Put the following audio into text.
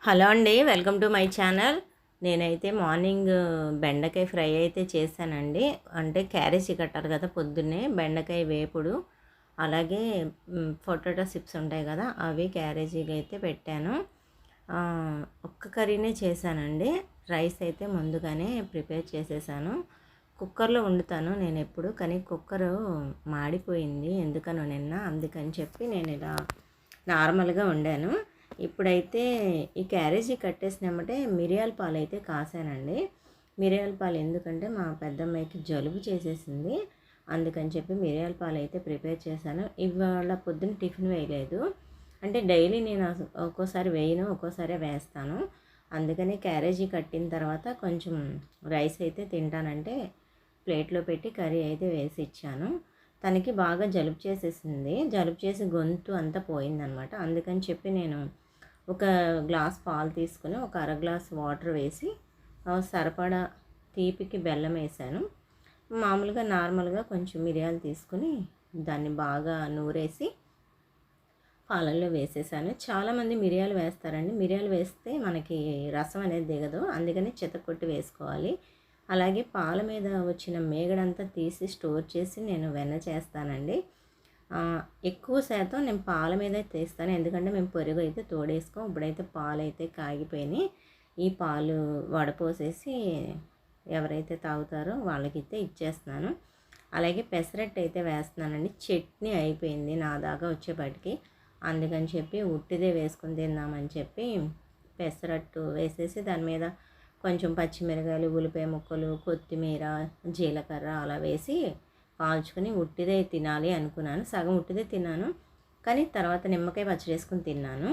Hello అండి, welcome to my channel. నేనైతే morning బెండకాయ ఫ్రై అయితే చేశానండి. అంటే క్యారేజీ కట్టాలి కదా పొద్దున్నే, బెండకాయ వేపుడు, అలాగే పొటాటో చిప్స్ ఉంటాయి కదా, అవి క్యారేజీకి అయితే పెట్టాను. ఒక్క కర్రీనే చేశానండి. రైస్ అయితే ముందుగానే ప్రిపేర్ చేసేసాను. కుక్కర్లో వండుతాను నేను ఎప్పుడు, కానీ కుక్కరు మాడిపోయింది ఎందుకనో నిన్న, అందుకని చెప్పి నేను ఇలా నార్మల్గా వండాను. ఇప్పుడైతే ఈ క్యారేజీ కట్టేసినామంటే మిరియాల పాలు అయితే కాసానండి. మిరియాల పాలు ఎందుకంటే మా పెద్దమ్మాయికి జలుబు చేసేసింది, అందుకని చెప్పి మిరియాల పాలు అయితే ప్రిపేర్ చేశాను. ఇవాళ పొద్దున్న టిఫిన్ వేయలేదు, అంటే డైలీ నేను ఒక్కోసారి వేయను, ఒక్కోసారి వేస్తాను. అందుకని క్యారేజీ కట్టిన తర్వాత కొంచెం రైస్ అయితే తింటానంటే ప్లేట్లో పెట్టి కర్రీ అయితే వేసి ఇచ్చాను. తనకి బాగా జలుబు చేసేసింది, జలుబు చేసి గొంతు అంతా పోయిందనమాట. అందుకని చెప్పి నేను ఒక గ్లాస్ పాలు తీసుకుని ఒక అర గ్లాస్ వాటర్ వేసి సరిపడా తీపికి బెల్లం వేసాను. మామూలుగా నార్మల్గా కొంచెం మిరియాలు తీసుకుని దాన్ని బాగా నూరేసి పాలల్లో వేసేసాను. చాలామంది మిరియాలు వేస్తారండి, మిరియాలు వేస్తే మనకి రసం అనేది దిగదు, అందుకని చితకొట్టి వేసుకోవాలి. అలాగే పాల మీద వచ్చిన మేగడంతా తీసి స్టోర్ చేసి నేను వెన్న చేస్తానండి. ఎక్కువ శాతం నేను పాల మీదే తీస్తాను, ఎందుకంటే మేము పెరుగు అయితే తోడేసుకోం. ఇప్పుడైతే పాలు అయితే కాగిపోయినాయి, ఈ పాలు వడపోసేసి ఎవరైతే తాగుతారో వాళ్ళకైతే ఇచ్చేస్తున్నాను. అలాగే పెసరట్టు అయితే వేస్తున్నానండి. చట్నీ అయిపోయింది నా దాకా వచ్చేపాటికి, అందుకని చెప్పి ఉట్టిదే వేసుకుని తిందామని చెప్పి పెసరట్టు వేసేసి దాని మీద కొంచెం పచ్చిమిరకాయలు, ఉల్లిపాయ ముక్కలు, కొత్తిమీర, జీలకర్ర అలా వేసి కాల్చుకొని ఉట్టిదే తినాలి అనుకున్నాను. సగం ఉట్టిదే తిన్నాను, కానీ తర్వాత నిమ్మకాయ పచ్చడి వేసుకుని తిన్నాను.